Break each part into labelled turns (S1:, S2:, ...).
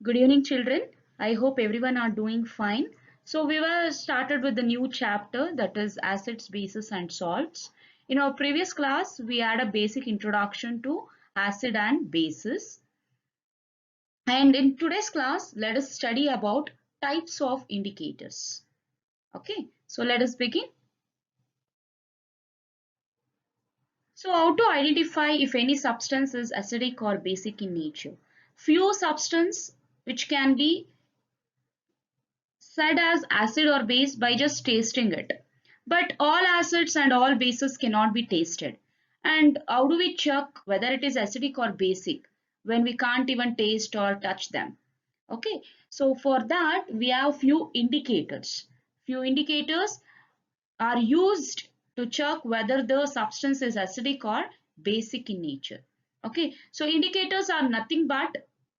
S1: Good evening, children. I hope everyone are doing fine. So we were started with the new chapter, that is acids, bases and salts. In our previous class, we had a basic introduction to acid and bases. And in today's class, let us study about types of indicators. Okay, so let us begin. So how to identify if any substance is acidic or basic in nature? Few substances which can be said as acid or base by just tasting it. But all acids and all bases cannot be tasted. And how do we check whether it is acidic or basic when we can't even taste or touch them? Okay, so for that we have few indicators. Few indicators are used to check whether the substance is acidic or basic in nature. Okay, so indicators are nothing but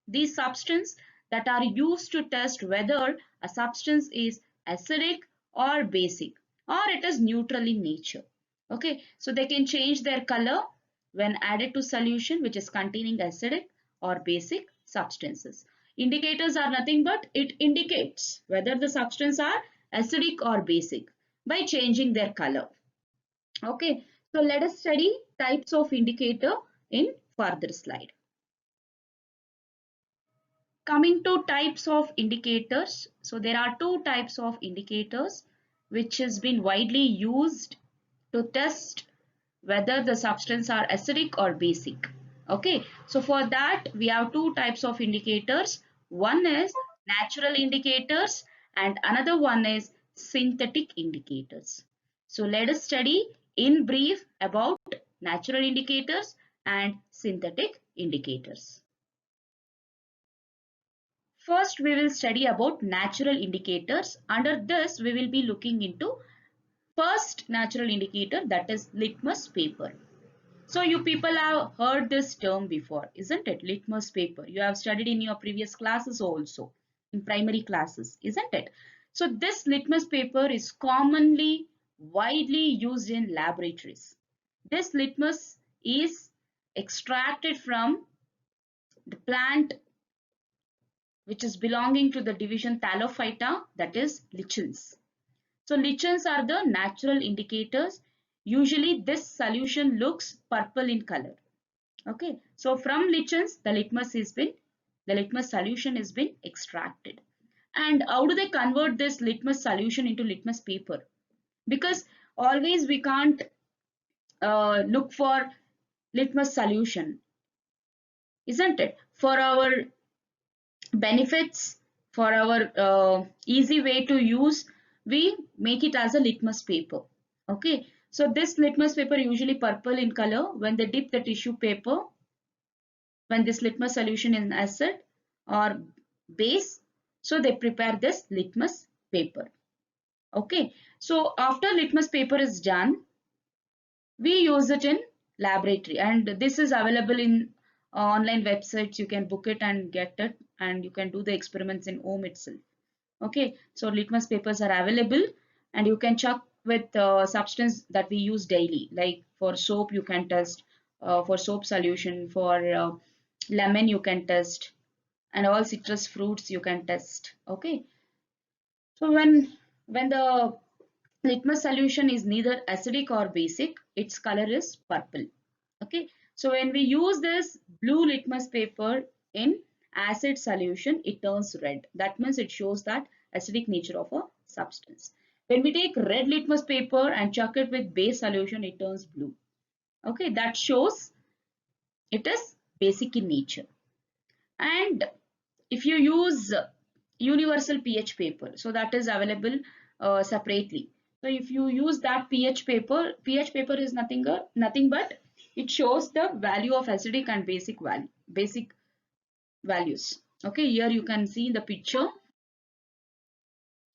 S1: these substances that are used to test whether a substance is acidic or basic or it is neutral in nature. Okay, so they can change their color when added to solution which is containing acidic or basic substances. Indicators are nothing but it indicates whether the substance are acidic or basic by changing their color. Okay, so let us study types of indicator in further slide. Coming to types of indicators, so there are two types of indicators which has been widely used to test whether the substance are acidic or basic. Okay, so for that we have two types of indicators. One is natural indicators and another one is synthetic indicators. So let us study in brief about natural indicators and synthetic indicators. First, we will study about natural indicators. Under this, we will be looking into first natural indicator, that is litmus paper. So you people have heard this term before, isn't it? Litmus paper. You have studied in your previous classes also, in primary classes, isn't it? So this litmus paper is commonly, widely used in laboratories. This litmus is extracted from the plant which is belonging to the division Thallophyta, that is lichens. So lichens are the natural indicators. Usually this solution looks purple in color. Okay, so from lichens the litmus solution has been extracted. And how do they convert this litmus solution into litmus paper? Because always we can't look for litmus solution, isn't it? For our benefits, for our easy way to use, we make it as a litmus paper. Okay, so this litmus paper usually purple in color. When they dip the tissue paper, when this litmus solution is acid or base, so they prepare this litmus paper. Okay, so after litmus paper is done, we use it in laboratory, and this is available in online websites. You can book it and get it, and you can do the experiments in home itself. Okay, so litmus papers are available, and you can check with substance that we use daily. Like for soap you can test, for soap solution, for lemon you can test, and all citrus fruits you can test. Okay, so when the litmus solution is neither acidic or basic, its color is purple. Okay, so when we use this blue litmus paper in acid solution, it turns red. That means it shows that acidic nature of a substance. When we take red litmus paper and chuck it with base solution, it turns blue. Okay, that shows it is basic in nature. And if you use universal pH paper, so that is available separately. So if you use that pH paper is nothing but it shows the value of acidic and basic values. Okay, here you can see the picture.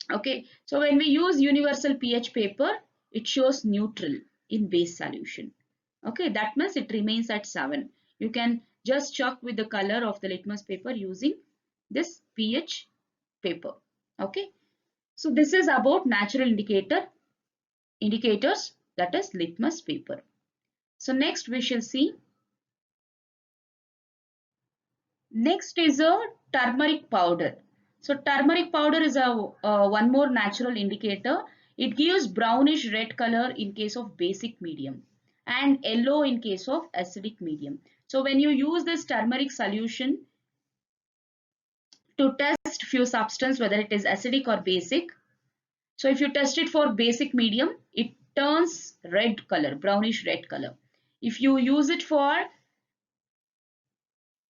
S1: Okay, so when we use universal pH paper, it shows neutral in base solution. Okay, that means it remains at 7. You can just check with the color of the litmus paper using this pH paper. Okay, so this is about natural indicators, that is litmus paper. So next we shall see. Next is a turmeric powder. So turmeric powder is a one more natural indicator. It gives brownish red color in case of basic medium and yellow in case of acidic medium. So when you use this turmeric solution to test few substance whether it is acidic or basic. So if you test it for basic medium, it turns red color, brownish red color. If you use it for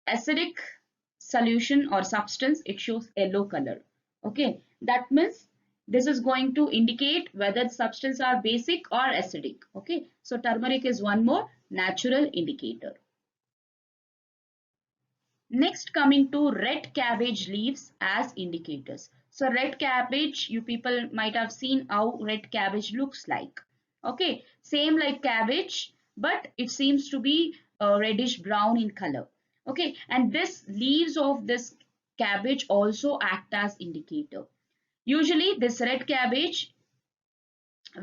S1: acidic solution or substance, it shows yellow color. Okay, that means this is going to indicate whether the substance are basic or acidic. Okay, so turmeric is one more natural indicator. Next, coming to red cabbage leaves as indicators. So red cabbage, you people might have seen how red cabbage looks like. Okay, same like cabbage, but it seems to be reddish brown in color. Okay, and this leaves of this cabbage also act as indicator. Usually this red cabbage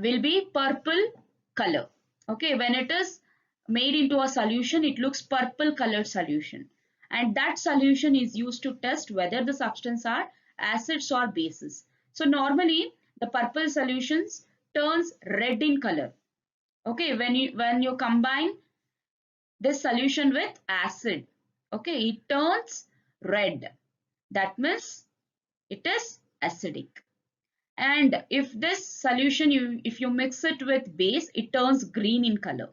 S1: will be purple color. Okay, when it is made into a solution, it looks purple colored solution. And that solution is used to test whether the substance are acids or bases. So normally the purple solutions turns red in color. Okay, when you combine this solution with acid, okay, it turns red. That means it is acidic. And if this solution, if you mix it with base, it turns green in color.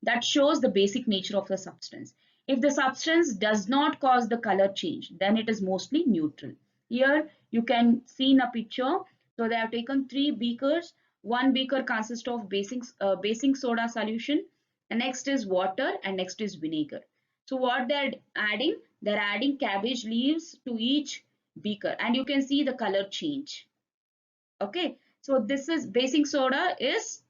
S1: That shows the basic nature of the substance. If the substance does not cause the color change, then it is mostly neutral. Here you can see in a picture. So they have taken 3 beakers. One beaker consists of baking soda solution. And next is water and next is vinegar. So what they're adding? They're adding cabbage leaves to each beaker. And you can see the color change. Okay, so this is baking soda is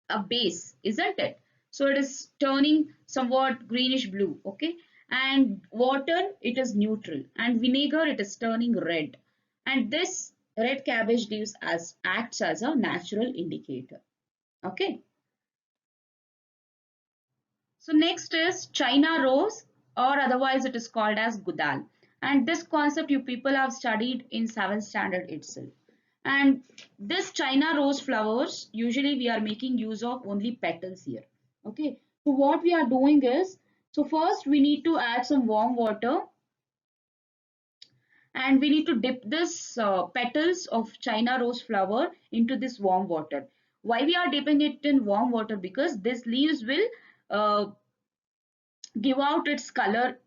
S1: a base, isn't it? So it is turning somewhat greenish blue. Okay, and water, it is neutral, and vinegar, it is turning red. And this red cabbage leaves as acts as a natural indicator. Okay, so next is China rose, or otherwise it is called as gudal. And this concept you people have studied in 7th standard itself. And this China rose flowers, usually we are making use of only petals here. Okay, so what we are doing is, so first we need to add some warm water and we need to dip this petals of China rose flower into this warm water. Why we are dipping it in warm water? Because this leaves will uh, give out its color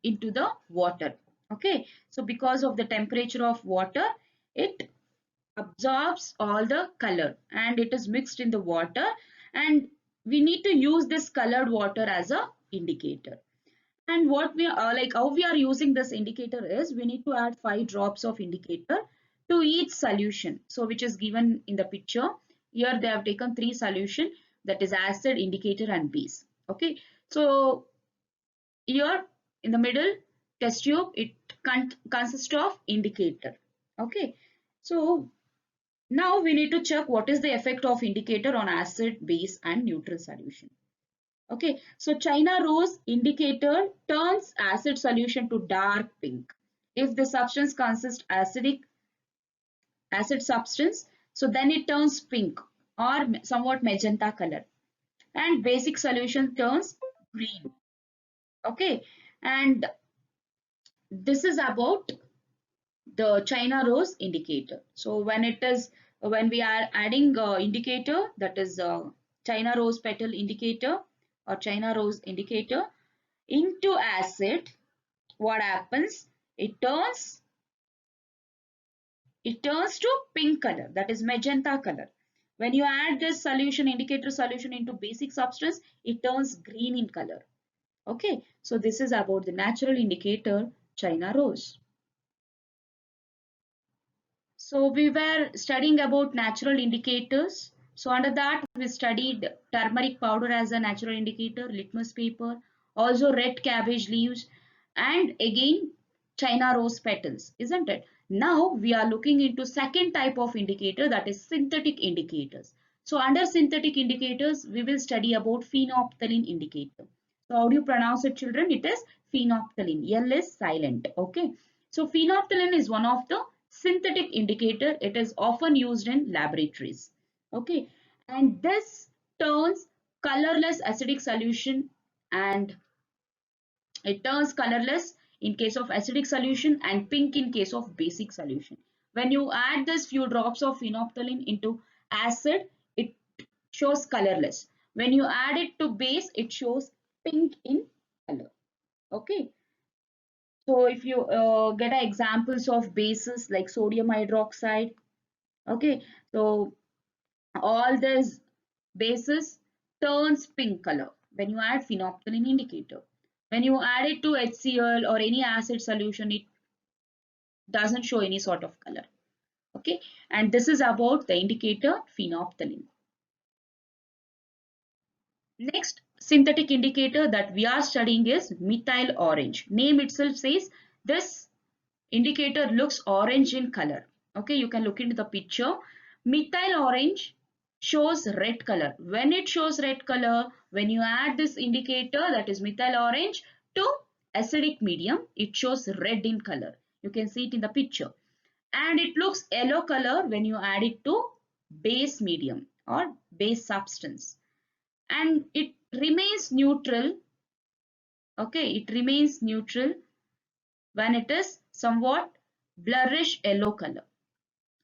S1: into the water. Okay, so because of the temperature of water, it absorbs all the color and it is mixed in the water, and we need to use this colored water as a indicator. And what we are like how we are using this indicator is we need to add 5 drops of indicator to each solution, so which is given in the picture. Here they have taken 3 solution, that is acid, indicator and base. Okay, so here in the middle test tube, it consists of indicator. Okay, so now we need to check what is the effect of indicator on acid, base and neutral solution. Okay, so China rose indicator turns acid solution to dark pink. If the substance consists acid substance, so then it turns pink or somewhat magenta color. And basic solution turns green. Okay, and this is about the China rose indicator. So when we are adding indicator, that is China rose petal indicator or China rose indicator into acid, what happens? It turns to pink color, that is magenta color. When you add this solution, indicator solution, into basic substance, it turns green in color. Okay, so this is about the natural indicator China rose. So we were studying about natural indicators. So under that we studied turmeric powder as a natural indicator, litmus paper, also red cabbage leaves, and again China rose petals, isn't it? Now we are looking into second type of indicator, that is synthetic indicators. So under synthetic indicators we will study about phenolphthalein indicator. So how do you pronounce it, children? It is phenolphthalein. L is silent. Okay. So phenolphthalein is one of the synthetic indicator. It is often used in laboratories. Okay. And this turns colorless acidic solution, and it turns colorless in case of acidic solution and pink in case of basic solution. When you add this few drops of phenolphthalein into acid, it shows colorless. When you add it to base, it shows pink in color. Okay. So if you get examples of bases like sodium hydroxide, okay, so all these bases turns pink color when you add phenolphthalein indicator. When you add it to HCl or any acid solution, it doesn't show any sort of color. Okay, and this is about the indicator phenolphthalein. Next synthetic indicator that we are studying is methyl orange. Name itself says this indicator looks orange in color. Okay, you can look into the picture. Methyl orange shows red color. When it shows red color, when you add this indicator, that is methyl orange, to acidic medium, it shows red in color. You can see it in the picture. And it looks yellow color when you add it to base medium or base substance. And it remains neutral. Okay, it remains neutral when it is somewhat blurrish yellow color.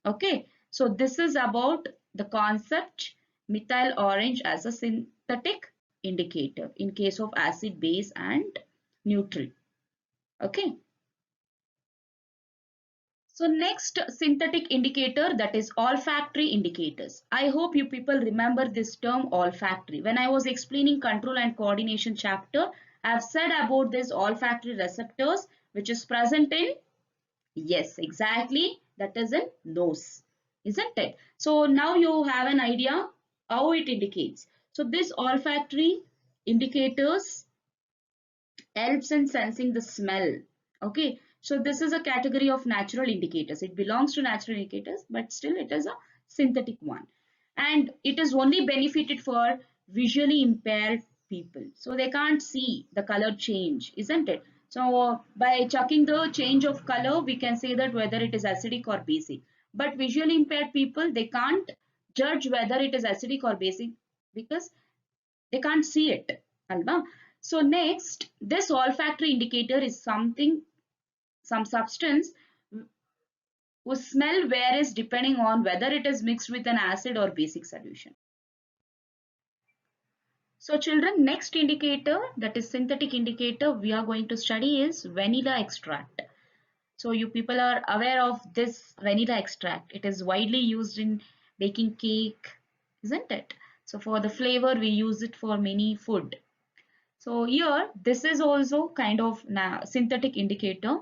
S1: Okay, so this is about the concept methyl orange as a synthetic indicator in case of acid, base and neutral. Okay. So next synthetic indicator, that is olfactory indicators. I hope you people remember this term olfactory. When I was explaining control and coordination chapter, I have said about this olfactory receptors which is present in, yes, exactly, that is in nose, isn't it? So now you have an idea how it indicates. So this olfactory indicators helps in sensing the smell. Okay, so this is a category of natural indicators. It belongs to natural indicators, but still it is a synthetic one. And it is only benefited for visually impaired people. So they can't see the color change, isn't it? So by checking the change of color, we can say that whether it is acidic or basic. But visually impaired people, they can't judge whether it is acidic or basic because they can't see it. Alba. So next, this olfactory indicator is something, some substance whose smell varies depending on whether it is mixed with an acid or basic solution. So children, next indicator, that is synthetic indicator we are going to study is vanilla extract. So you people are aware of this vanilla extract. It is widely used in baking cake, isn't it? So for the flavor, we use it for many food. So here, this is also kind of synthetic indicator.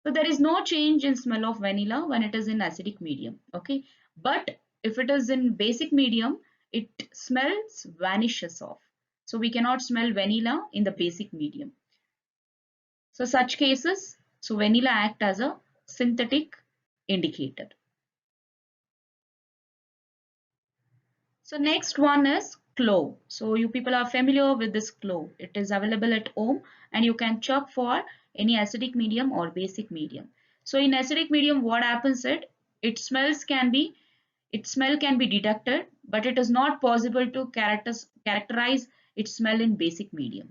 S1: So there is no change in smell of vanilla when it is in acidic medium. Okay. But if it is in basic medium, it smells vanishes off. So we cannot smell vanilla in the basic medium. So such cases, so vanilla act as a synthetic indicator. So next one is clove. So you people are familiar with this clove. It is available at home and you can chop for any acidic medium or basic medium. So in acidic medium, what happens is its smell can be detected, but it is not possible to characterize its smell in basic medium.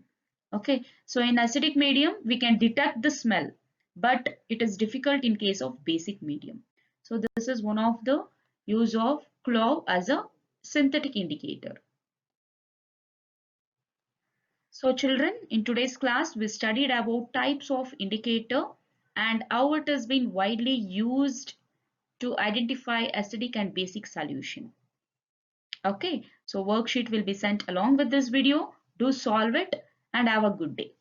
S1: Okay, so in acidic medium, we can detect the smell, but it is difficult in case of basic medium. So this is one of the use of clove as a synthetic indicator. So children, in today's class, we studied about types of indicator and how it has been widely used to identify acidic and basic solution. Okay, so worksheet will be sent along with this video. Do solve it and have a good day.